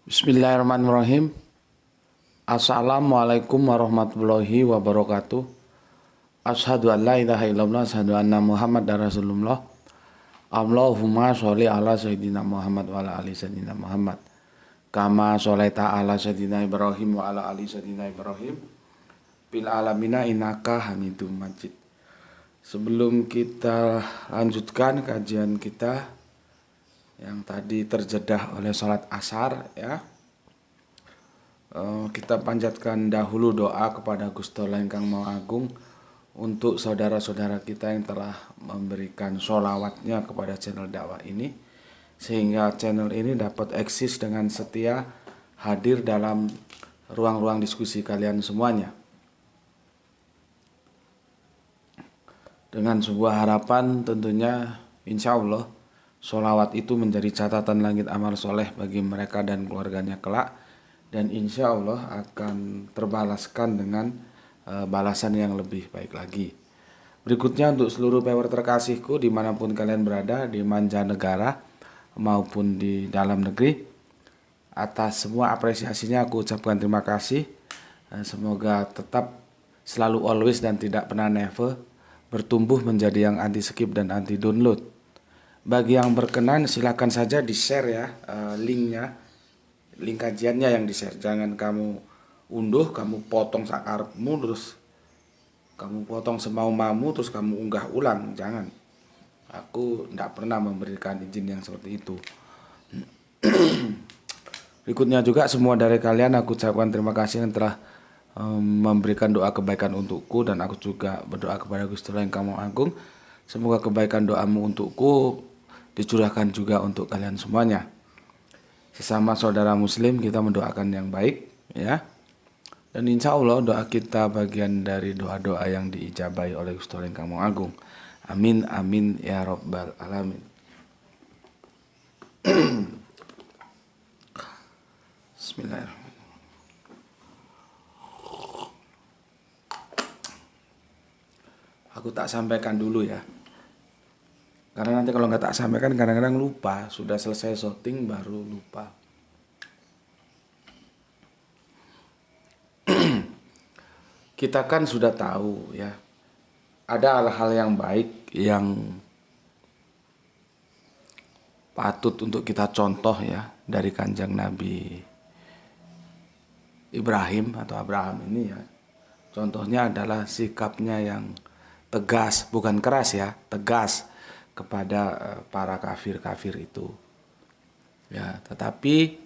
Bismillahirrahmanirrahim. Assalamualaikum warahmatullahi wabarakatuh. Asyhadu an la ilaha illallah, asyhadu anna Muhammadar Rasulullah. Allahumma sholli ala sayyidina Muhammad wa ala ali sayyidina Muhammad. Kama sholaita ala sayyidina Ibrahim wa ala ali sayyidina Ibrahim. Bil alamina innaka Hamidum Majid. Sebelum kita lanjutkan kajian kita yang tadi terjedah oleh sholat asar, ya, kita panjatkan dahulu doa kepada Gusti Allah Ingkang Maha Agung untuk saudara-saudara kita yang telah memberikan sholawatnya kepada channel dakwah ini, sehingga channel ini dapat eksis dengan setia hadir dalam ruang-ruang diskusi kalian semuanya, dengan sebuah harapan tentunya insya Allah sholawat itu menjadi catatan langit amal soleh bagi mereka dan keluarganya kelak, dan insya Allah akan terbalaskan dengan balasan yang lebih baik lagi. Berikutnya untuk seluruh viewer terkasihku dimanapun kalian berada, di mancanegara maupun di dalam negeri, atas semua apresiasinya aku ucapkan terima kasih. Semoga tetap selalu always dan tidak pernah never bertumbuh menjadi yang anti skip dan anti download. Bagi yang berkenan silakan saja di share ya, linknya, link kajiannya yang di share. Jangan kamu unduh, kamu potong sakarepmu, terus kamu potong semau-maumu, terus kamu unggah ulang. Jangan. Aku tidak pernah memberikan izin yang seperti itu. Berikutnya juga semua dari kalian aku ucapkan terima kasih yang telah memberikan doa kebaikan untukku, dan aku juga berdoa kepada Gusti Allah yang Maha Agung. Semoga kebaikan doamu untukku dicurahkan juga untuk kalian semuanya. Sesama saudara muslim kita mendoakan yang baik, ya. Dan insya Allah doa kita bagian dari doa-doa yang diijabahi oleh Gusti Allah yang Maha Agung. Amin amin ya rabbal alamin. Bismillahirrahmanirrahim. Aku tak sampaikan dulu ya, karena nanti kalau nggak tak sampaikan kadang-kadang lupa. Sudah selesai syuting baru lupa. Kita kan sudah tahu ya, ada hal-hal yang baik yang patut untuk kita contoh ya dari kanjeng Nabi Ibrahim atau Abraham ini ya. Contohnya adalah sikapnya yang tegas, bukan keras ya, tegas kepada para kafir-kafir itu. Ya, tetapi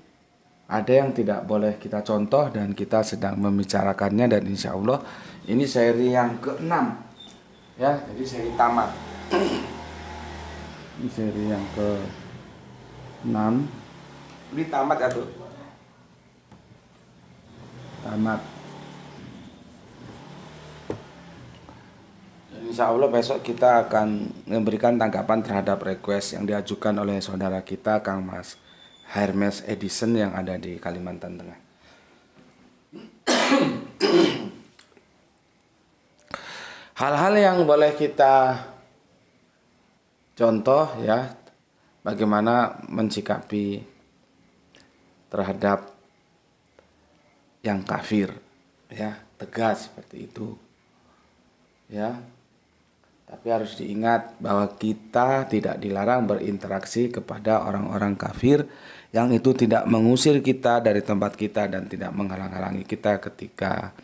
ada yang tidak boleh kita contoh dan kita sedang membicarakannya, dan insya Allah ini seri yang ke-6 ya, jadi seri tamat. Ini seri yang ke-6. Ini tamat ya tuh. Tamat. Insya Allah besok kita akan memberikan tanggapan terhadap request yang diajukan oleh saudara kita Kang Mas Hermes Edison yang ada di Kalimantan Tengah. Hal-hal yang boleh kita contoh ya, bagaimana mensikapi terhadap yang kafir ya, tegas seperti itu ya. Tapi harus diingat bahwa kita tidak dilarang berinteraksi kepada orang-orang kafir yang itu tidak mengusir kita dari tempat kita dan tidak menghalang-halangi kita ketika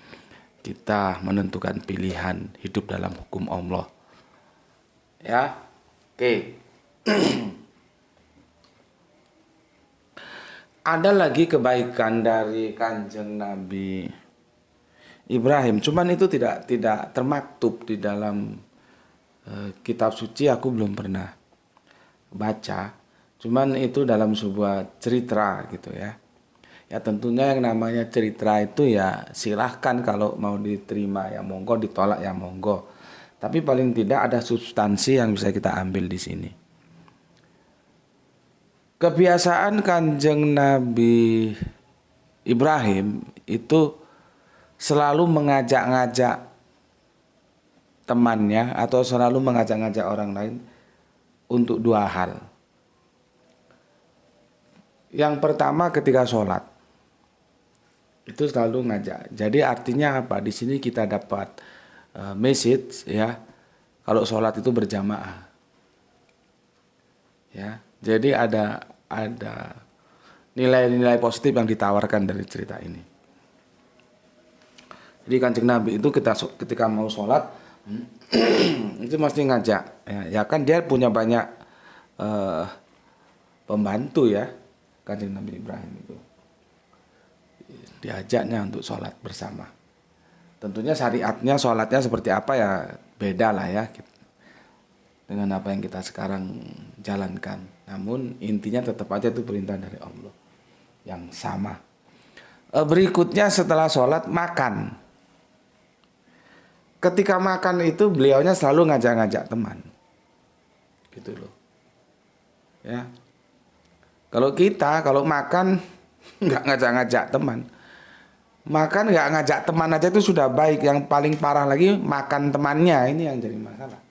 kita menentukan pilihan hidup dalam hukum Allah. Ya. Oke. Ada lagi kebaikan dari kanjeng Nabi Ibrahim, cuman itu tidak termaktub di dalam kitab suci. Aku belum pernah baca, cuman itu dalam sebuah cerita gitu ya. Ya tentunya yang namanya cerita itu ya silahkan, kalau mau diterima ya monggo, ditolak ya monggo. Tapi paling tidak ada substansi yang bisa kita ambil di sini. Kebiasaan kanjeng Nabi Ibrahim itu selalu mengajak-ngajak temannya atau selalu mengajak-ngajak orang lain untuk dua hal. Yang pertama ketika sholat itu selalu ngajak. Jadi artinya apa? Di sini kita dapat message ya. Kalau sholat itu berjamaah, ya. Jadi ada nilai-nilai positif yang ditawarkan dari cerita ini. Jadi Kanjeng Nabi itu ketika mau sholat itu mesti ngajak. Ya kan dia punya banyak pembantu ya, Kanjeng Nabi Ibrahim itu. Diajaknya untuk sholat bersama. Tentunya syariatnya sholatnya seperti apa ya beda lah ya dengan apa yang kita sekarang jalankan. Namun intinya tetap aja itu perintah dari Allah yang sama. Berikutnya setelah sholat makan. Ketika makan itu beliaunya selalu ngajak-ngajak teman. Gitu loh. Ya. Kalau makan nggak ngajak-ngajak teman. Makan nggak ngajak teman aja itu sudah baik. Yang paling parah lagi makan temannya, ini yang jadi masalah.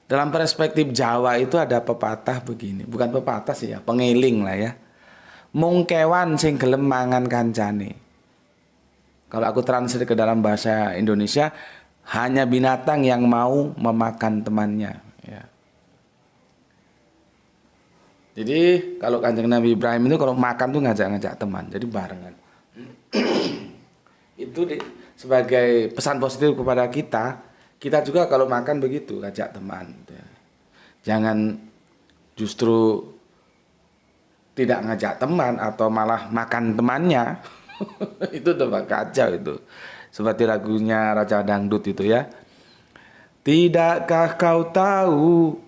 Dalam perspektif Jawa itu ada pepatah begini, bukan pepatah sih ya, pengiling lah ya. Mung kewan sing gelem mangan kancane. Kalau aku translate ke dalam bahasa Indonesia, hanya binatang yang mau memakan temannya. Ya. Jadi kalau Kanjeng Nabi Ibrahim itu kalau makan tuh ngajak-ngajak teman, jadi barengan. Itu sebagai pesan positif kepada kita. Kita juga kalau makan begitu, ajak teman. Jangan justru tidak ngajak teman atau malah makan temannya. Itu udah kacau itu. Seperti lagunya Raja Dangdut itu ya. Tidakkah kau tahu?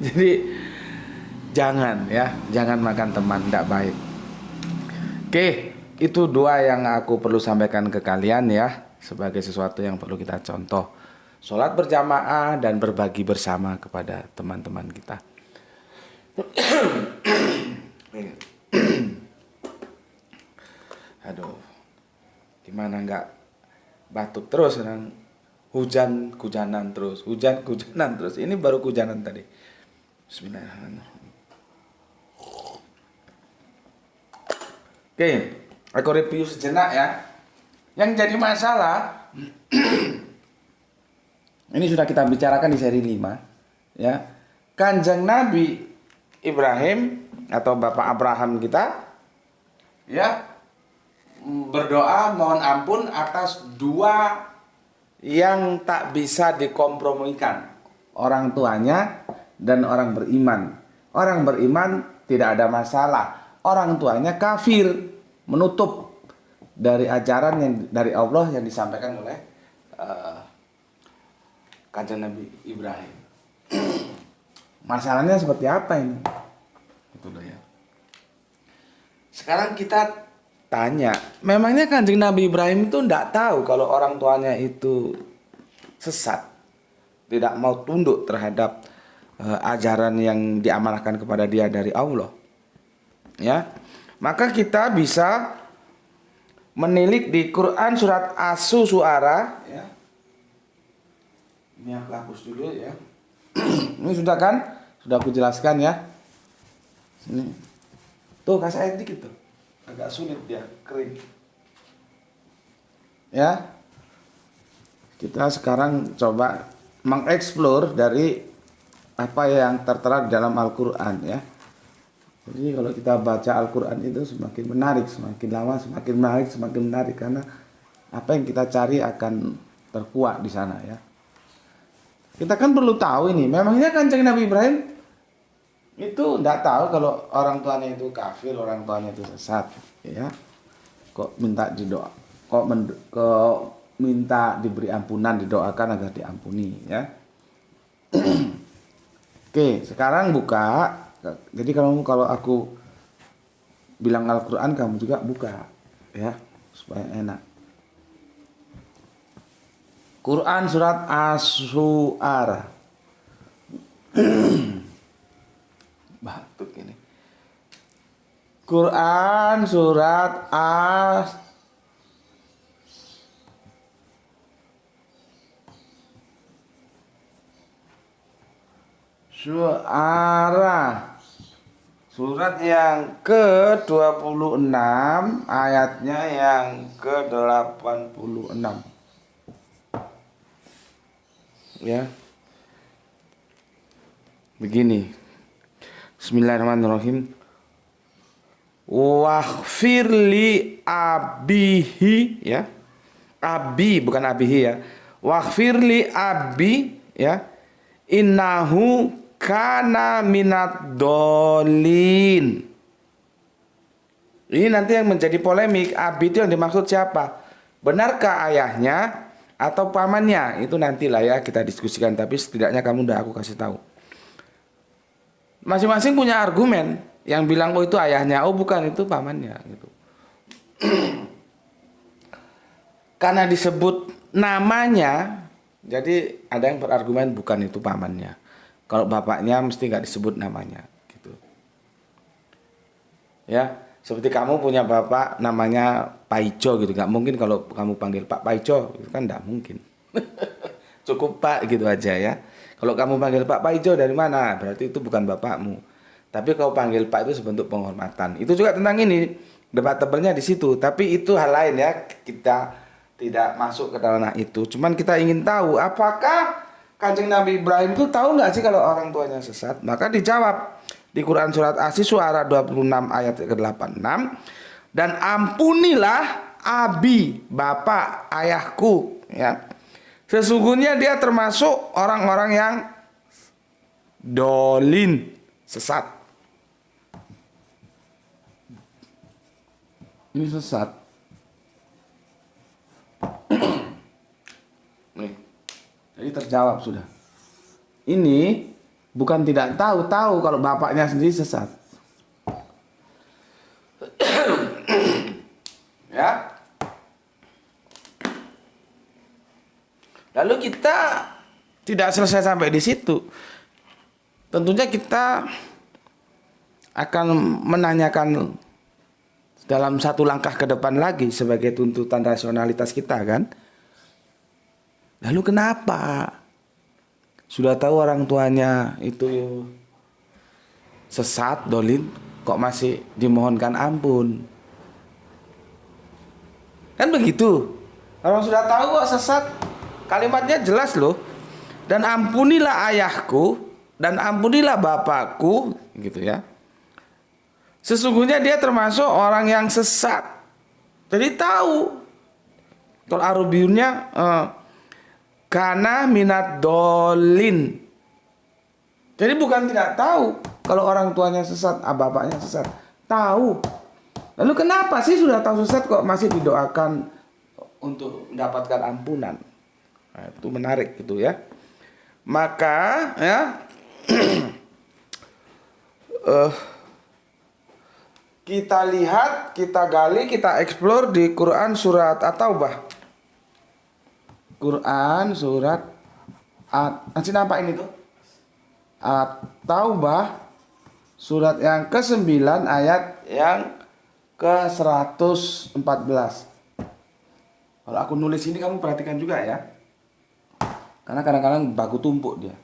Jadi jangan makan teman, tidak baik. Oke, itu dua yang aku perlu sampaikan ke kalian ya. Sebagai sesuatu yang perlu kita contoh. Sholat berjamaah dan berbagi bersama kepada teman-teman kita. Aduh, gimana nggak batuk terus orang hujan-hujanan terus. Ini baru hujanan tadi. Bismillahirrahmanirrahim. Oke, aku review sejenak ya. Yang jadi masalah ini sudah kita bicarakan di seri 5 ya. Kanjeng Nabi Ibrahim atau Bapak Abraham kita ya berdoa mohon ampun atas dua yang tak bisa dikompromikan, orang tuanya dan orang beriman. Orang beriman tidak ada masalah, orang tuanya kafir, menutup dari ajaran yang dari Allah yang disampaikan oleh Kanjeng Nabi Ibrahim. Masalahnya seperti apa ini? Itu loh ya. Sekarang kita tanya, memangnya Kanjeng Nabi Ibrahim itu tidak tahu kalau orang tuanya itu sesat, tidak mau tunduk terhadap ajaran yang diamanahkan kepada dia dari Allah. Ya, maka kita bisa menilik di Quran surat As-Su'ara ya. Ini aku hapus dulu ya. Ini sudah kan? Sudah aku jelaskan ya. Sini. Tuh kasih air dikit tuh. Agak sulit dia, kering. Ya. Kita sekarang coba mengeksplor dari apa yang tertera di dalam Al-Qur'an ya. Jadi kalau kita baca Al-Qur'an itu semakin menarik, semakin lama semakin menarik karena apa yang kita cari akan terkuak di sana ya. Kita kan perlu tahu ini, memangnya Kanjeng Nabi Ibrahim itu tidak tahu kalau orang tuanya itu kafir, orang tuanya itu sesat, ya. Kok minta didoa, kok minta diberi ampunan, didoakan agar diampuni, ya. Oke, sekarang buka. Jadi kalau aku bilang Al-Qur'an, kamu juga buka, ya, supaya enak. Quran surat As-Su'ara. Batuk ini. Quran surat Syu'ara surat yang ke-26 ayatnya yang ke-86. Ya. Begini. Bismillahirrahmanirrahim. Waghfirli abihi, ya. Abi bukan abihi, ya. Waghfirli abi, ya. Innahu kana minad dolin. Ini nanti yang menjadi polemik. Abi itu yang dimaksud siapa? Benarkah ayahnya atau pamannya? Itu nantilah ya kita diskusikan. Tapi setidaknya kamu udah aku kasih tahu. Masing-masing punya argumen. Yang bilang oh itu ayahnya, oh bukan itu pamannya gitu. Karena disebut namanya, jadi ada yang berargumen bukan itu pamannya. Kalau bapaknya mesti nggak disebut namanya, gitu. Ya, seperti kamu punya bapak namanya Paijo gitu, nggak mungkin kalau kamu panggil Pak Paijo, itu kan nggak mungkin. Cukup Pak gitu aja ya. Kalau kamu panggil Pak Paijo dari mana, berarti itu bukan bapakmu. Tapi kalau panggil Pak itu sebentuk penghormatan. Itu juga tentang ini, debatable-nya di situ. Tapi itu hal lain ya, kita tidak masuk ke dalam itu. Cuman kita ingin tahu apakah Kanjeng Nabi Ibrahim itu tahu nggak sih kalau orang tuanya sesat? Maka dijawab di Quran surat Asy-Syu'ara 26 ayat ke-86. Dan ampunilah abi, bapak, ayahku, ya. Sesungguhnya dia termasuk orang-orang yang dolin, sesat. Ini sesat. Nih. Jadi terjawab sudah. Ini bukan tidak tahu kalau bapaknya sendiri sesat. Ya. Lalu kita tidak selesai sampai di situ. Tentunya kita akan menanyakan dalam satu langkah ke depan lagi sebagai tuntutan rasionalitas kita kan. Lalu kenapa? Sudah tahu orang tuanya itu sesat, dolin, kok masih dimohonkan ampun? Kan begitu. Orang sudah tahu kok sesat, kalimatnya jelas loh. Dan ampunilah ayahku dan ampunilah bapakku, gitu ya. Sesungguhnya dia termasuk orang yang sesat. Jadi tahu. Kalau Arabiunnya kana minad dolin. Jadi bukan tidak tahu kalau orang tuanya sesat, bapaknya sesat. Tahu. Lalu kenapa sih sudah tahu sesat kok masih didoakan untuk mendapatkan ampunan? Nah, itu menarik gitu ya. Maka ya kita lihat, kita gali, kita eksplor di Quran surat At-Taubah. Quran surat At-Taubah apa ini tuh? At-Taubah surat yang ke-9 ayat yang ke-114. Kalau aku nulis ini kamu perhatikan juga ya. Karena kadang-kadang baku tumpuk dia.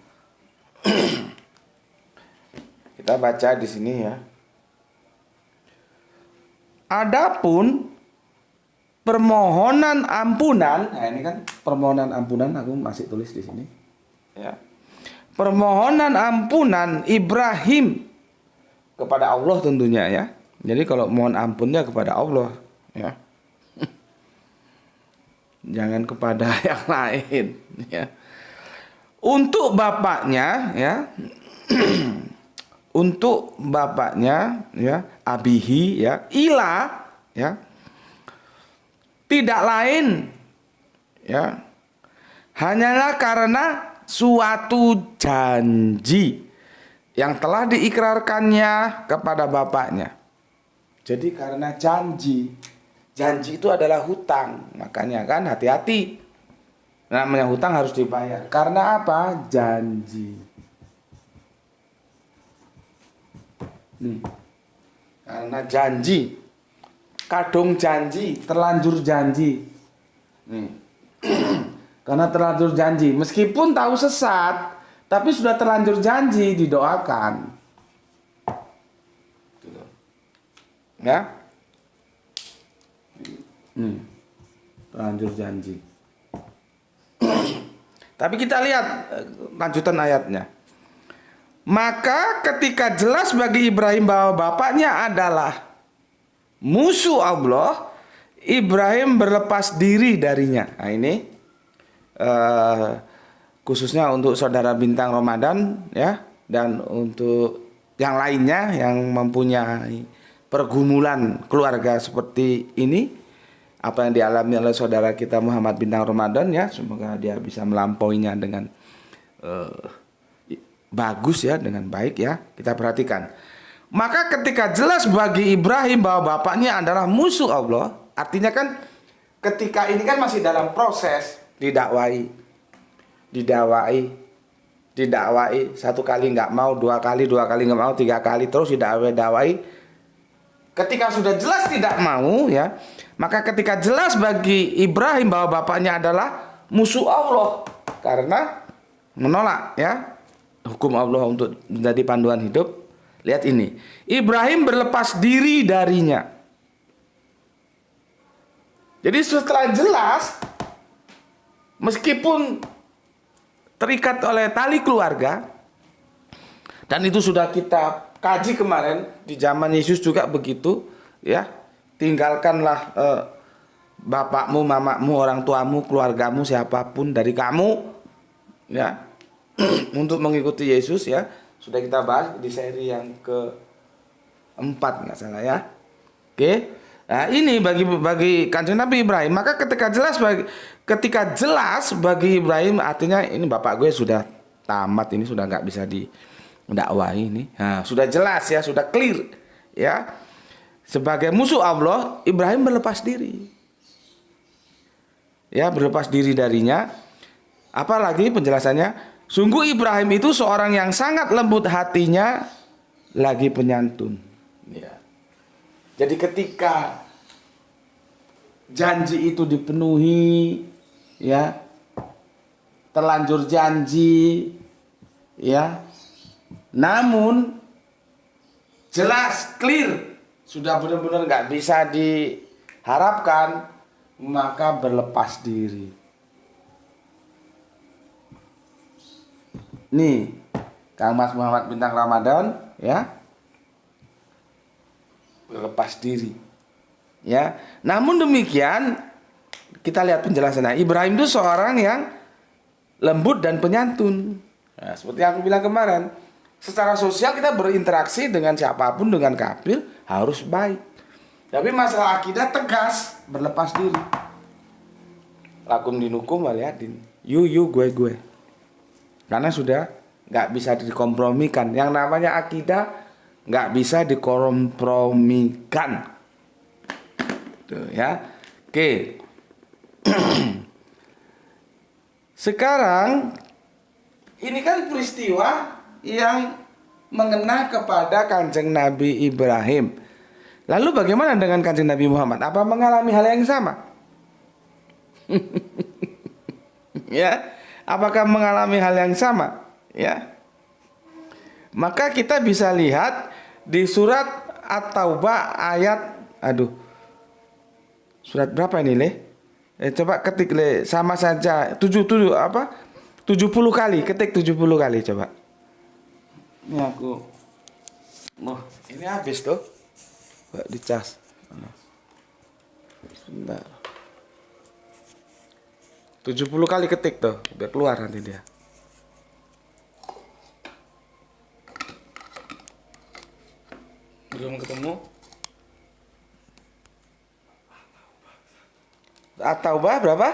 Kita baca di sini ya. Adapun permohonan ampunan, nah ini kan permohonan ampunan aku masih tulis di sini. Ya. Permohonan ampunan Ibrahim kepada Allah tentunya ya. Jadi kalau mohon ampunnya kepada Allah ya. Jangan kepada yang lain ya. Untuk bapaknya ya. Untuk bapaknya ya, abihi ya, ila ya. Tidak lain ya. Hanyalah karena suatu janji yang telah diikrarkannya kepada bapaknya. Jadi karena janji. Janji itu adalah hutang. Makanya kan hati-hati. Namanya hutang harus dibayar. Karena apa? Janji. Nih. Karena janji. Kadung janji, terlanjur janji. Nih. Karena terlanjur janji, meskipun tahu sesat, Tapi sudah terlanjur janji didoakan. Gitu. Ya. Terlanjur janji. Tapi kita lihat lanjutan ayatnya. Maka ketika jelas bagi Ibrahim bahwa bapaknya adalah musuh Allah, Ibrahim berlepas diri darinya. Nah ini khususnya untuk saudara bintang Ramadan ya, dan untuk yang lainnya yang mempunyai pergumulan keluarga seperti ini, apa yang dialami oleh saudara kita Muhammad bintang Ramadan ya, semoga dia bisa melampauinya dengan bagus ya, dengan baik ya. Kita perhatikan. Maka ketika jelas bagi Ibrahim bahwa bapaknya adalah musuh Allah, artinya kan ketika ini kan masih dalam proses didakwai, satu kali nggak mau, dua kali nggak mau, tiga kali terus didakwai. Ketika sudah jelas tidak mau ya, maka ketika jelas bagi Ibrahim bahwa bapaknya adalah musuh Allah karena menolak ya hukum Allah untuk menjadi panduan hidup. Lihat ini, Ibrahim berlepas diri darinya. Jadi setelah jelas, meskipun terikat oleh tali keluarga, dan itu sudah kita kaji kemarin di zaman Yesus juga begitu, ya. Tinggalkanlah bapakmu, mamamu, orang tuamu, keluargamu, siapapun dari kamu, ya, untuk mengikuti Yesus ya. Sudah kita bahas di seri yang keempat nggak salah ya. Oke. Nah ini bagi kanjeng Nabi Ibrahim. Maka ketika jelas bagi Ibrahim, artinya ini bapak gue sudah tamat, ini sudah nggak bisa didakwahi ini. Nah, sudah jelas ya, sudah clear ya. Sebagai musuh Allah, Ibrahim berlepas diri. Ya, berlepas diri darinya. Apalagi penjelasannya? Sungguh Ibrahim itu seorang yang sangat lembut hatinya, lagi penyantun. Ya. Jadi ketika janji itu dipenuhi, ya, terlanjur janji, ya, namun jelas clear sudah benar-benar nggak bisa diharapkan, maka berlepas diri. Nih, Kang Mas Muhammad bintang Ramadan ya, berlepas diri ya. Namun demikian kita lihat penjelasannya. Ibrahim itu seorang yang lembut dan penyantun. Nah, seperti yang aku bilang kemarin, secara sosial kita berinteraksi dengan siapapun, dengan kafir harus baik. Tapi masalah akidah tegas, berlepas diri. Lakum dinukum waliyadin. You gue. Karena sudah nggak bisa dikompromikan. Yang namanya akidah nggak bisa dikompromikan. Tuh ya. Oke. Sekarang ini kan peristiwa yang mengena kepada kanjeng Nabi Ibrahim. Lalu bagaimana dengan kanjeng Nabi Muhammad? Apa mengalami hal yang sama? Ya. Apakah mengalami hal yang sama? Ya. Maka kita bisa lihat di surat At-Taubah ayat, surat berapa ini, Le? Coba ketik, Le, sama saja 70 kali, ketik 70 kali coba. Ini aku. Ini habis tuh. Coba dicas. Sebentar. 70 kali ketik tuh, biar keluar nanti dia. Belum ketemu. At-Taubah berapa?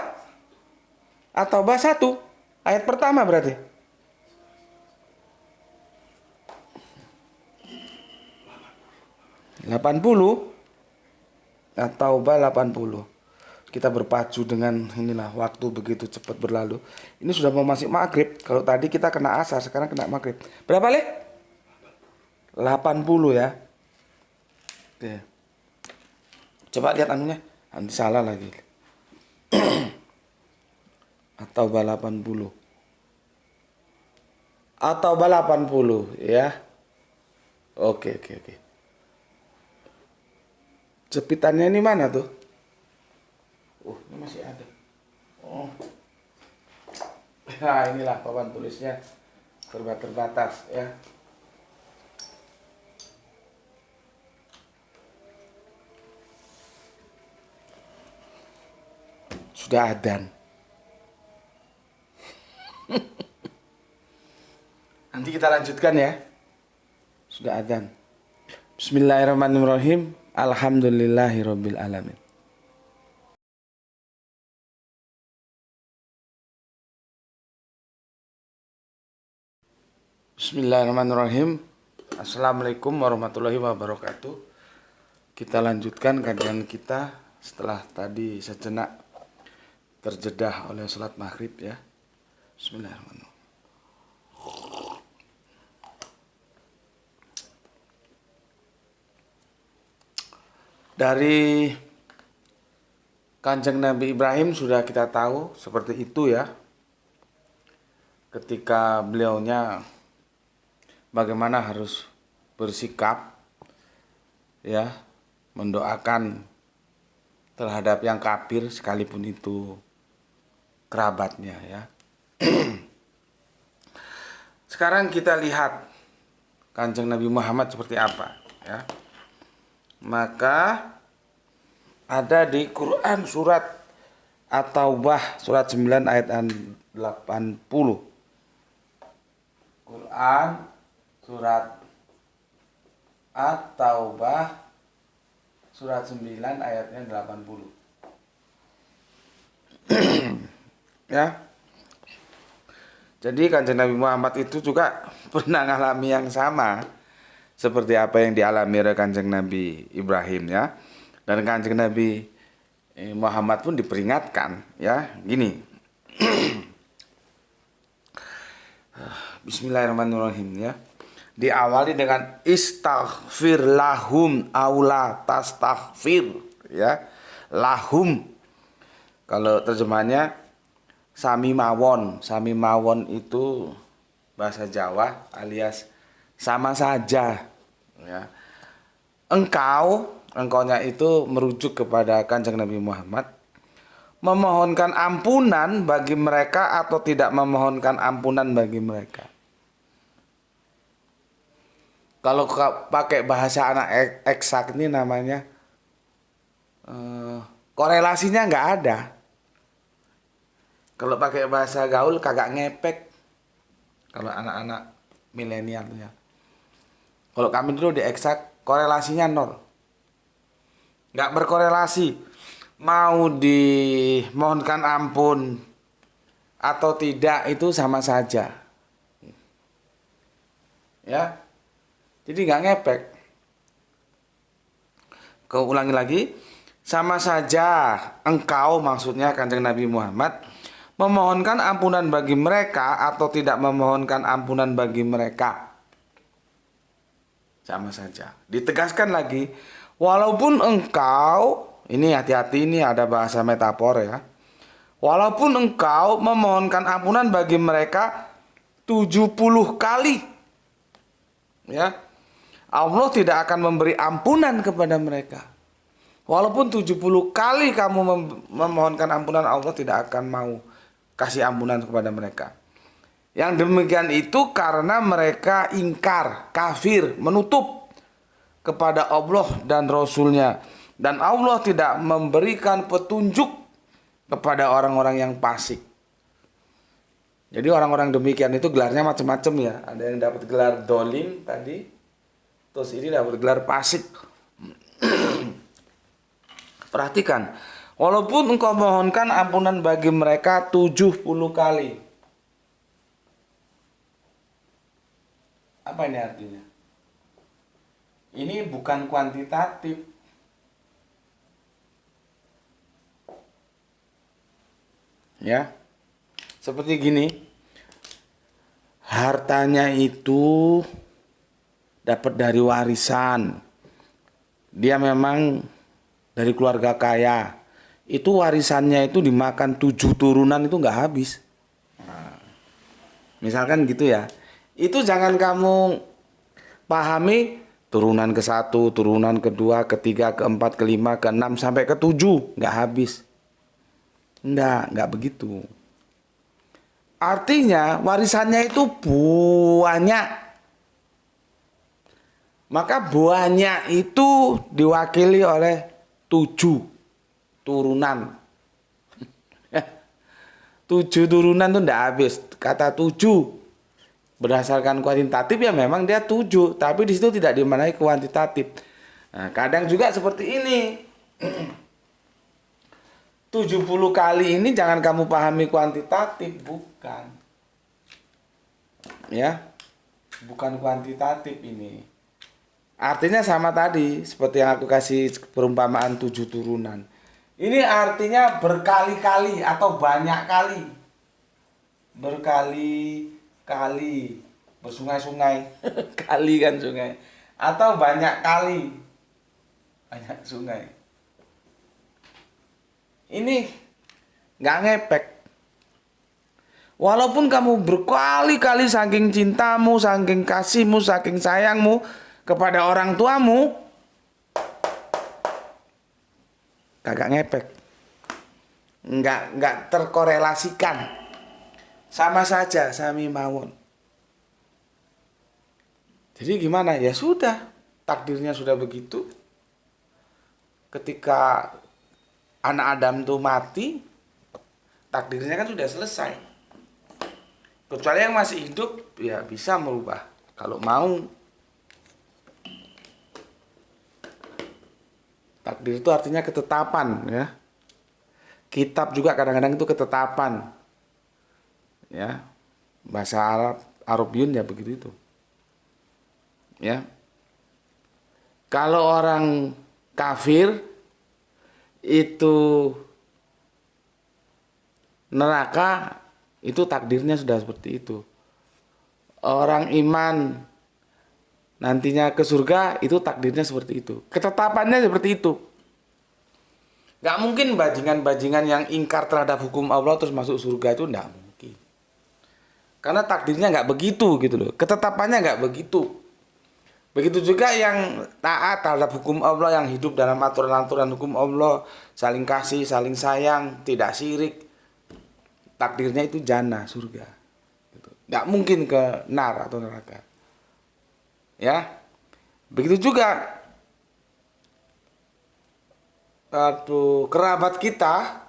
At-Taubah 1, ayat pertama berarti. At-Taubah 80. Kita berpacu dengan inilah, waktu begitu cepat berlalu. Ini sudah mau masuk maghrib. Kalau tadi kita kena asar, sekarang kena maghrib. Berapa, Le? 80 ya. Oke. Coba lihat anunya. Nanti salah lagi. Atau 80. Atau 80 ya. Oke, oke, oke. Jepitannya ini mana tuh? Ini masih ada. Oh. Nah, inilah papan tulisnya terbatas ya. Sudah adzan. Nanti kita lanjutkan ya. Sudah adzan. Bismillahirrahmanirrahim. Alhamdulillahirabbil alamin. Bismillahirrahmanirrahim. Assalamualaikum warahmatullahi wabarakatuh. Kita lanjutkan kajian kita setelah tadi sejenak terjedah oleh sholat maghrib ya. Bismillahirrahmanirrahim. Dari Kanjeng Nabi Ibrahim sudah kita tahu seperti itu ya. Ketika beliaunya bagaimana harus bersikap ya, mendoakan terhadap yang kafir sekalipun itu kerabatnya ya. Sekarang kita lihat Kanjeng Nabi Muhammad seperti apa ya. Maka ada di Quran surat At-Taubah surat 9 ayat 80. Quran surat At-Taubah surat 9 ayatnya 80. Ya. Jadi Kanjeng Nabi Muhammad itu juga pernah mengalami yang sama seperti apa yang dialami oleh Kanjeng Nabi Ibrahim ya. Dan Kanjeng Nabi Muhammad pun diperingatkan ya, gini. Bismillahirrahmanirrahim ya. Diawali dengan istaghfir lahum aula tastaghfir ya. Lahum. Kalau terjemahannya sami mawon. Sami mawon itu bahasa Jawa alias sama saja ya. Engkaunya itu merujuk kepada Kanjeng Nabi Muhammad, memohonkan ampunan bagi mereka atau tidak memohonkan ampunan bagi mereka. Kalau pakai bahasa anak eksak ini namanya korelasinya nggak ada. Kalau pakai bahasa gaul kagak ngepek. Kalau anak-anak milenial ya. Kalau kami dulu di eksak korelasinya 0. Nggak berkorelasi. Mau dimohonkan ampun atau tidak itu sama saja. Ya. Jadi nggak ngepek. Kau ulangi lagi. Sama saja engkau, maksudnya Kanjeng Nabi Muhammad, memohonkan ampunan bagi mereka atau tidak memohonkan ampunan bagi mereka. Sama saja. Ditegaskan lagi, walaupun engkau, ini hati-hati, ini ada bahasa metafor ya. Walaupun engkau memohonkan ampunan bagi mereka 70 kali. Ya. Allah tidak akan memberi ampunan kepada mereka. Walaupun 70 kali kamu memohonkan ampunan, Allah tidak akan mau kasih ampunan kepada mereka. Yang demikian itu karena mereka ingkar, kafir, menutup kepada Allah dan Rasulnya. Dan Allah tidak memberikan petunjuk kepada orang-orang yang fasik. Jadi orang-orang demikian itu gelarnya macam-macam ya. Ada yang dapat gelar dolim tadi, terus ini dapat gelar fasik. Perhatikan, walaupun engkau mohonkan ampunan bagi mereka 70 kali. Apa ini artinya? Ini bukan kuantitatif. Ya. Seperti gini. Hartanya itu dapat dari warisan. Dia memang dari keluarga kaya. Itu warisannya itu dimakan 7 turunan itu nggak habis. Nah, misalkan gitu ya. Itu jangan kamu pahami turunan ke-1, turunan ke-2, ke-3, ke-4, ke-5, ke-6 sampai ke-7, nggak habis. Nggak begitu. Artinya warisannya itu banyak. Maka banyak itu diwakili oleh 7 turunan. 7 turunan tuh nggak habis. Kata 7 berdasarkan kuantitatif ya memang dia 7, tapi di situ tidak dimaknai kuantitatif. Nah, kadang juga seperti ini. 70 kali ini jangan kamu pahami kuantitatif, bukan. Ya. Bukan kuantitatif ini. Artinya sama tadi, seperti yang aku kasih perumpamaan 7 turunan. Ini artinya berkali-kali atau banyak kali. Berkali-kali, bersungai-sungai. Kali kan sungai. Atau banyak kali. Banyak sungai. Ini nggak ngepek. Walaupun kamu berkali-kali saking cintamu, saking kasihmu, saking sayangmu kepada orang tuamu, kagak ngepek. Nggak terkorelasikan. Sama saja sami mawon. Jadi gimana? Ya sudah, takdirnya sudah begitu. Ketika anak Adam tuh mati, takdirnya kan sudah selesai. Kecuali yang masih hidup, ya bisa merubah. Kalau mau. Takdir itu artinya ketetapan, ya. Kitab juga kadang-kadang itu ketetapan. Ya. Bahasa Arabiun ya begitu itu. Ya. Kalau orang kafir itu neraka, itu takdirnya sudah seperti itu. Orang iman nantinya ke surga, itu takdirnya seperti itu. Ketetapannya seperti itu. Gak mungkin bajingan-bajingan yang ingkar terhadap hukum Allah terus masuk surga, itu gak mungkin. Karena takdirnya gak begitu gitu loh. Ketetapannya gak begitu. Begitu juga yang taat terhadap hukum Allah, yang hidup dalam aturan-aturan hukum Allah, saling kasih, saling sayang, tidak syirik. Takdirnya itu jannah, surga. Nggak mungkin ke nar atau neraka. Ya, begitu juga kerabat kita,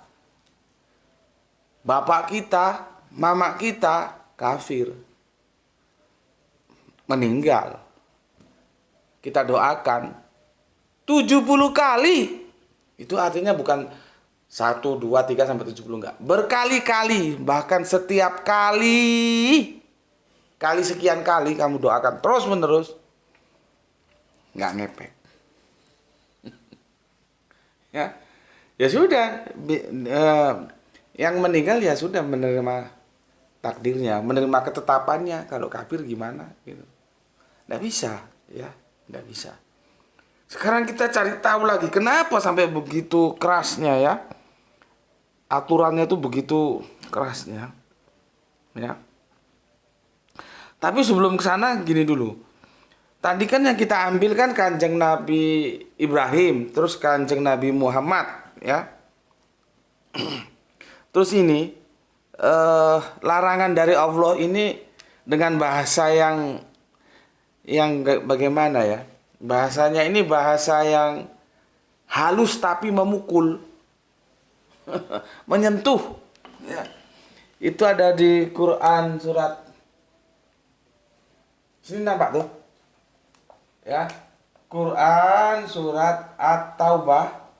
bapak kita, mama kita kafir, meninggal. Kita doakan 70 kali. Itu artinya bukan 1, 2, 3 sampai 70, enggak. Berkali-kali, bahkan setiap kali sekian kali kamu doakan terus-menerus. Enggak ngepek. Ya. Ya sudah, yang meninggal ya sudah menerima takdirnya, menerima ketetapannya. Kalau kafir gimana gitu. Enggak bisa, ya. Nggak bisa. Sekarang kita cari tahu lagi kenapa sampai begitu kerasnya ya. Aturannya itu begitu kerasnya. Ya. Tapi sebelum ke sana gini dulu. Tadi kan yang kita ambil kan Kanjeng Nabi Ibrahim, terus Kanjeng Nabi Muhammad ya. Terus ini larangan dari Allah ini dengan bahasa yang bagaimana ya, bahasanya ini bahasa yang halus tapi memukul. Menyentuh ya. Itu ada di Quran surat sini, nampak tuh ya, Quran surat At-Taubah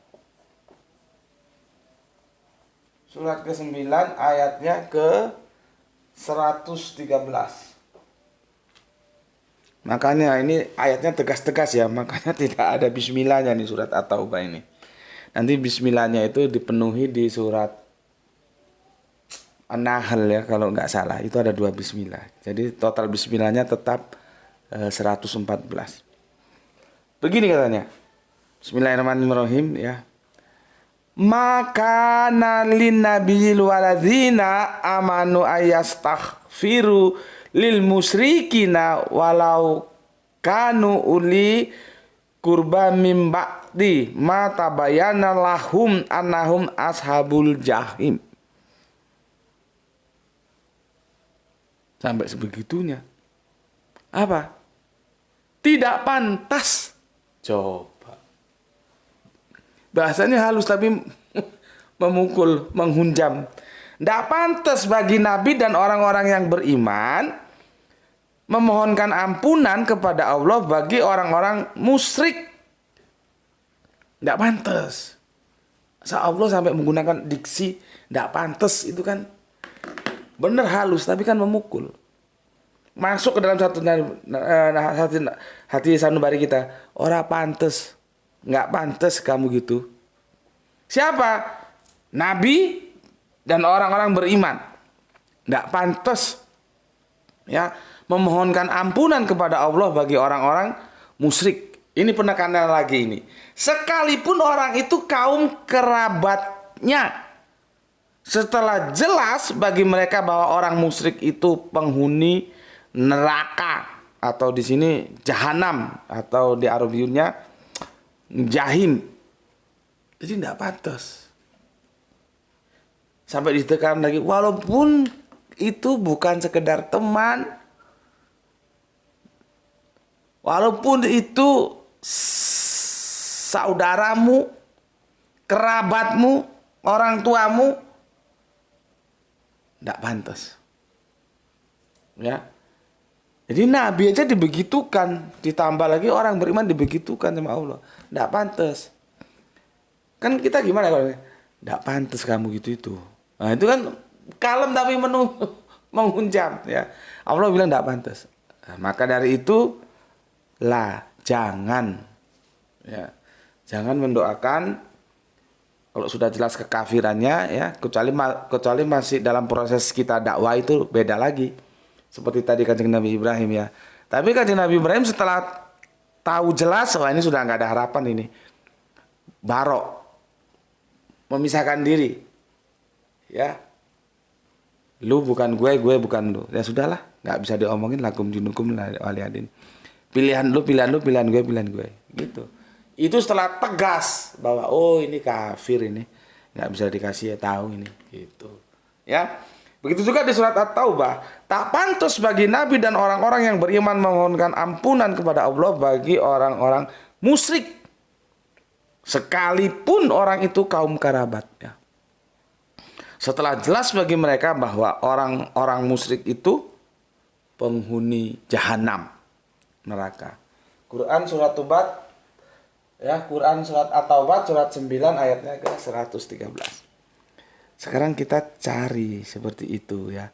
surat ke-9 ayatnya ke 113. Makanya ini ayatnya tegas-tegas ya, makanya tidak ada bismillahnya nih surat At-Taubah ini. Nanti bismillahnya itu dipenuhi di surat An-Nahl ya kalau nggak salah, itu ada 2 bismillah. Jadi total bismillahnya tetap 114. Begini katanya. Bismillahirrahmanirrahim ya. Maka lin nabiyil waladzina amanu ayastaghfiru lil musyrikina walau kanu uli kurba mim ba'di ma tabayyana lahum annahum ashabul jahim. Sampai sebegitunya. Apa? Tidak pantas. Coba. Bahasanya halus tapi memukul, menghunjam. Tidak pantas bagi Nabi dan orang-orang yang beriman memohonkan ampunan kepada Allah bagi orang-orang musyrik. Tidak pantas. Allah sampai menggunakan diksi tidak pantas, itu kan benar halus tapi kan memukul. Masuk ke dalam satu hati sanubari kita. Ora pantas. Nggak pantas kamu gitu. Siapa? Nabi dan orang-orang beriman. Nggak pantas ya memohonkan ampunan kepada Allah bagi orang-orang musyrik. Ini penekanan lagi ini. Sekalipun orang itu kaum kerabatnya. Setelah jelas bagi mereka bahwa orang musyrik itu penghuni neraka, atau di sini jahanam, atau di Arabiunya jahim. Jadi tidak pantas. Sampai ditekan lagi, walaupun itu bukan sekedar teman, walaupun itu saudaramu, kerabatmu, orang tuamu, tidak pantas. Ya. Jadi Nabi aja dibegitukan, ditambah lagi orang beriman dibegitukan sama Allah. Tidak pantas. Kan kita gimana kalau tidak pantas kamu gitu itu. Nah, itu kan kalem tapi menghunjam ya. Allah bilang tidak pantas. Nah, maka dari itu jangan ya. Jangan mendoakan kalau sudah jelas kekafirannya ya, kecuali masih dalam proses kita dakwah, itu beda lagi. Seperti tadi Kanjeng Nabi Ibrahim ya. Tapi Kanjeng Nabi Ibrahim setelah tahu jelas, wah ini sudah nggak ada harapan ini. Barok, memisahkan diri. Ya. Lu bukan gue bukan lu. Ya sudahlah, nggak bisa diomongin, lakum dinukum waliyadin. Pilihan lu, pilihan gue. Gitu. Itu setelah tegas bahwa oh ini kafir, ini nggak bisa dikasih tahu ini, gitu ya. Begitu juga di surat At-Taubah, tak pantas bagi Nabi dan orang-orang yang beriman memohonkan ampunan kepada Allah bagi orang-orang musyrik, sekalipun orang itu kaum kerabatnya. Setelah jelas bagi mereka bahwa orang-orang musyrik itu penghuni jahanam, neraka. Quran surat Taubah ya, Quran surat At-Taubah surat 9 ayatnya ke 113. Sekarang kita cari seperti itu ya.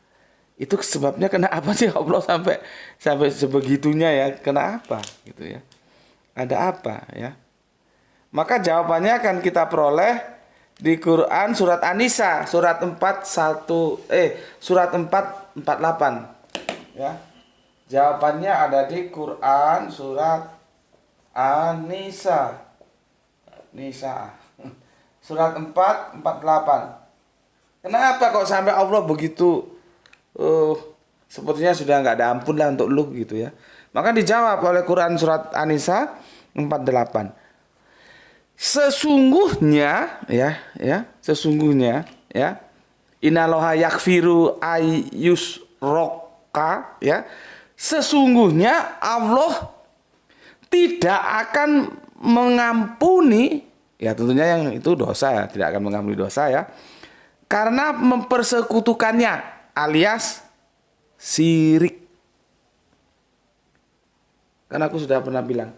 Itu sebabnya kenapa sih Allah sampai sebegitunya ya? Kenapa gitu ya? Ada apa ya? Maka jawabannya akan kita peroleh di Quran surat An-Nisa surat 4:48 ya. Jawabannya ada di Quran surat An-Nisa surat 4:48. Kenapa kok sampai Allah begitu sepertinya sudah nggak ada ampun lah untuk lu gitu ya. Maka dijawab oleh Quran surat An-Nisa 4:8. Sesungguhnya innallaha yaghfiru ayyusroka ya. Sesungguhnya Allah tidak akan mengampuni, ya tentunya yang itu dosa ya, tidak akan mengampuni dosa ya, karena mempersekutukannya alias syirik. Karena aku sudah pernah bilang,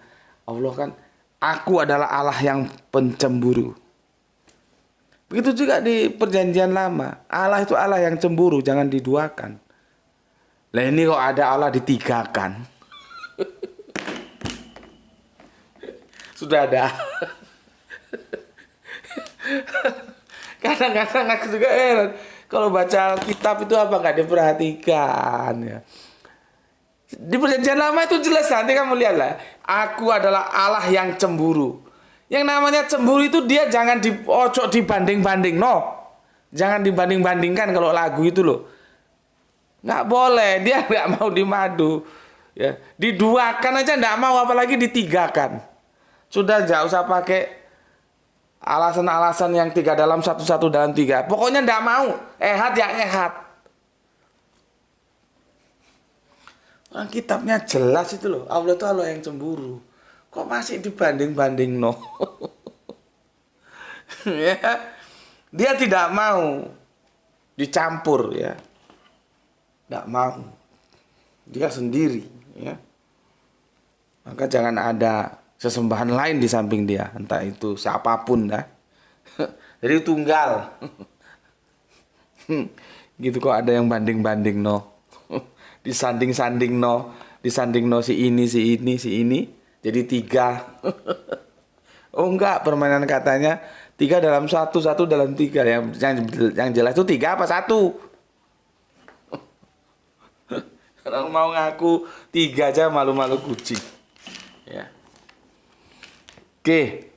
Allah kan, aku adalah Allah yang pencemburu. Begitu juga di perjanjian lama, Allah itu Allah yang cemburu, jangan diduakan. Lah ini kok ada Allah ditigakan. Sudah ada. Kadang-kadang aku juga heran, kalau baca kitab itu apa nggak diperhatikan ya. Di perjanjian lama itu jelas, nanti kamu lihatlah. Aku adalah Allah yang cemburu. Yang namanya cemburu itu dia jangan dibanding-banding, no. Jangan dibanding-bandingkan kalau lagu itu loh. Nggak boleh, dia nggak mau dimadu. Ya, diduakan aja nggak mau, apalagi ditigakan. Sudah nggak usah pakai alasan-alasan yang 3 dalam 1, 1 dalam 3. Pokoknya nggak mau. Ehad ya ehad. Orang kitabnya jelas itu loh. Allah itu Allah yang cemburu. Kok masih dibanding-banding no? Ya, dia tidak mau dicampur ya. Tidak mau. Dia sendiri ya. Maka jangan ada sesembahan lain di samping dia, entah itu siapapun ya. Jadi tunggal. Gitu kok ada yang banding-banding no. Disanding-sanding no, disanding no si ini, si ini, si ini, jadi 3. Oh enggak, permainan katanya 3 dalam 1, 1 dalam 3. Yang jelas itu 3 apa 1? Orang mau ngaku 3 aja malu-malu kucing. Ya. Oke,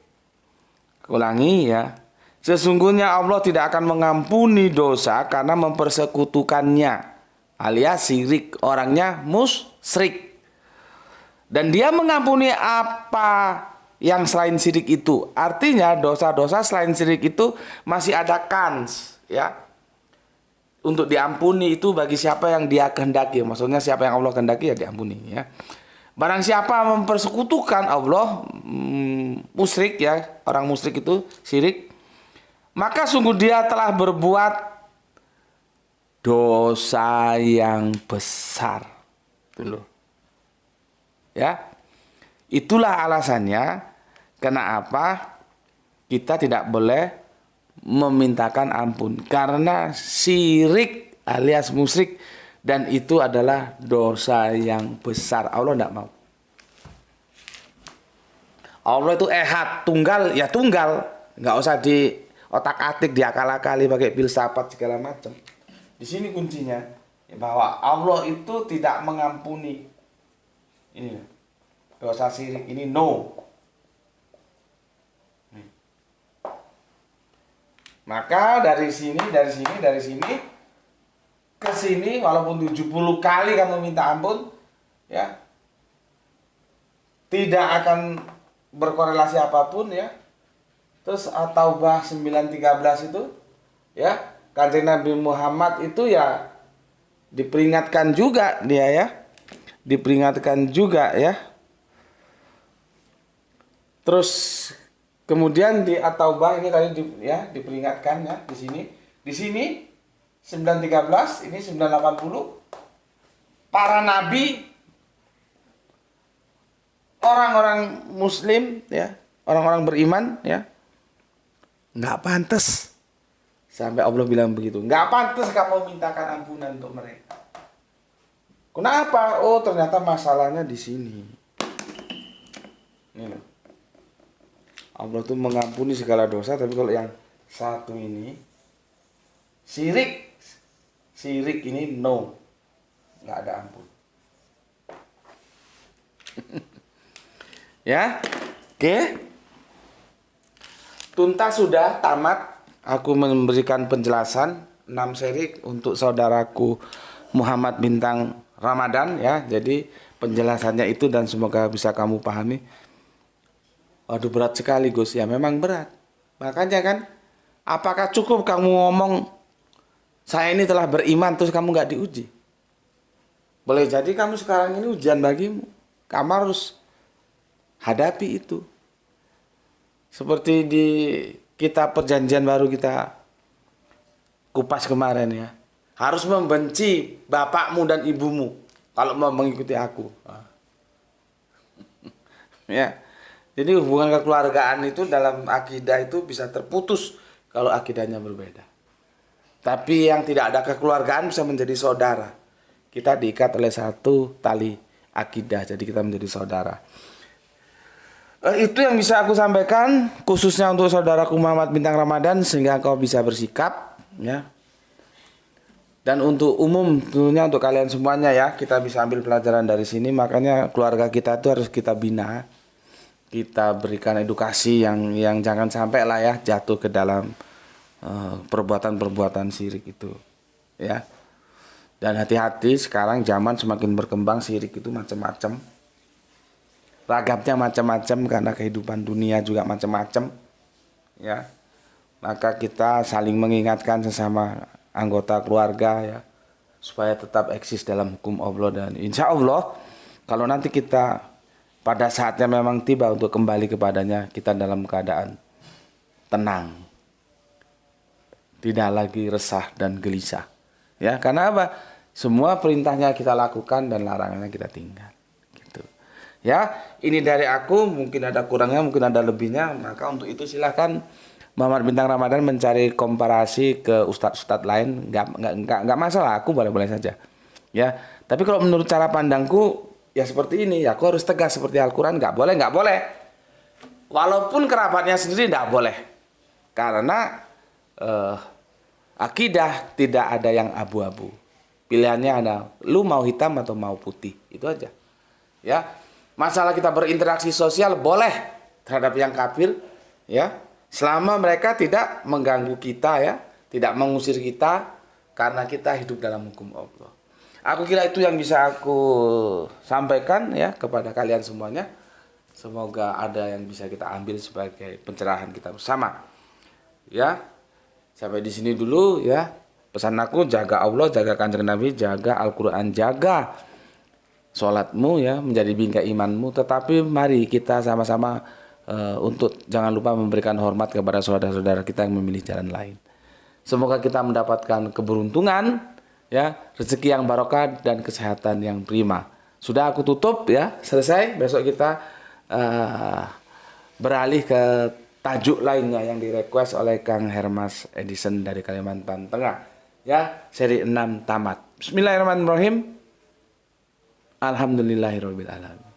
ulangi ya. Sesungguhnya Allah tidak akan mengampuni dosa karena mempersekutukannya, alias syirik, orangnya musyrik. Dan dia mengampuni apa yang selain syirik itu. Artinya dosa-dosa selain syirik itu masih ada kans ya. Untuk diampuni itu bagi siapa yang dia kehendaki. Maksudnya siapa yang Allah kehendaki ya diampuni ya. Barang siapa mempersekutukan Allah, musyrik ya, orang musyrik itu syirik, maka sungguh dia telah berbuat dosa yang besar. Itu loh. Ya. Itulah alasannya kenapa kita tidak boleh memintakan ampun, karena syirik alias musyrik, dan itu adalah dosa yang besar. Allah tidak mau. Allah itu ehad, tunggal ya tunggal, nggak usah di otak-atik, diakal-akali pakai filsafat segala macam. Di sini kuncinya bahwa Allah itu tidak mengampuni ini dosa syirik ini, no. Maka dari sini ke sini, walaupun 70 kali kamu minta ampun, ya, tidak akan berkorelasi apapun ya. Terus At-Taubah 9:13 itu, ya, Kanjeng Nabi Muhammad itu ya diperingatkan juga dia ya, diperingatkan juga ya. Terus kemudian di At-Taubah ini tadi diperingatkan ya di sini. Di sini 9:13, ini 9:80. Para nabi, orang-orang muslim ya, orang-orang beriman ya, nggak pantas. Sampai Allah bilang begitu. Nggak pantas kamu mintakan ampunan untuk mereka. Kenapa? Oh, ternyata masalahnya di sini. Ini loh. Allah tuh mengampuni segala dosa, tapi kalau yang satu ini syirik ini no, nggak ada ampun. Ya, oke. Tuntas sudah tamat. Aku memberikan penjelasan 6 syirik untuk saudaraku Muhammad Bintang Ramadan ya. Jadi penjelasannya itu dan semoga bisa kamu pahami. Waduh, berat sekali Gus. Ya memang berat. Makanya kan, apakah cukup kamu ngomong saya ini telah beriman terus kamu nggak diuji? Boleh jadi kamu sekarang ini ujian bagimu. Kamu harus hadapi itu. Seperti di kitab Perjanjian Baru kita kupas kemarin ya. Harus membenci bapakmu dan ibumu kalau mau mengikuti aku. Ya. Jadi hubungan kekeluargaan itu dalam akidah itu bisa terputus kalau akidahnya berbeda. Tapi yang tidak ada kekeluargaan bisa menjadi saudara. Kita diikat oleh satu tali akidah, jadi kita menjadi saudara. Itu yang bisa aku sampaikan khususnya untuk saudaraku Muhammad Bintang Ramadan sehingga kau bisa bersikap ya. Dan untuk umum tentunya untuk kalian semuanya ya, kita bisa ambil pelajaran dari sini. Makanya keluarga kita itu harus kita bina. Kita berikan edukasi yang jangan sampai lah ya jatuh ke dalam perbuatan-perbuatan syirik itu ya. Dan hati-hati, sekarang zaman semakin berkembang, syirik itu macam-macam. Ragamnya macam-macam karena kehidupan dunia juga macam-macam. Ya. Maka kita saling mengingatkan sesama anggota keluarga ya, supaya tetap eksis dalam hukum Allah. Dan insya Allah kalau nanti kita pada saatnya memang tiba untuk kembali kepadanya, kita dalam keadaan tenang, tidak lagi resah dan gelisah. Ya, karena apa? Semua perintahnya kita lakukan dan larangannya kita tinggal. Gitu. Ya, ini dari aku, mungkin ada kurangnya, mungkin ada lebihnya. Maka untuk itu silahkan Muhammad Bintang Ramadan mencari komparasi ke ustadz-ustadz lain, nggak masalah, aku boleh-boleh saja. Ya, tapi kalau menurut cara pandangku ya seperti ini, ya aku harus tegas seperti Al-Quran, nggak boleh. Walaupun kerabatnya sendiri nggak boleh, karena akidah tidak ada yang abu-abu. Pilihannya ada, lu mau hitam atau mau putih, itu aja. Ya, masalah kita berinteraksi sosial boleh terhadap yang kafir, ya, selama mereka tidak mengganggu kita, ya, tidak mengusir kita, karena kita hidup dalam hukum Allah. Aku kira itu yang bisa aku sampaikan ya kepada kalian semuanya. Semoga ada yang bisa kita ambil sebagai pencerahan kita bersama. Ya, sampai di sini dulu ya. Pesan aku, jaga Allah, jaga Kanjeng Nabi, jaga Al-Quran, jaga sholatmu ya, menjadi bingkai imanmu. Tetapi mari kita sama-sama untuk jangan lupa memberikan hormat kepada saudara-saudara kita yang memilih jalan lain. Semoga kita mendapatkan keberuntungan, ya, rezeki yang barokah dan kesehatan yang prima. Sudah aku tutup ya, selesai. Besok kita beralih ke tajuk lainnya yang direquest oleh Kang Hermas Edison dari Kalimantan Tengah. Ya, seri 6 tamat. Bismillahirrahmanirrahim. Alhamdulillahirabbil alamin.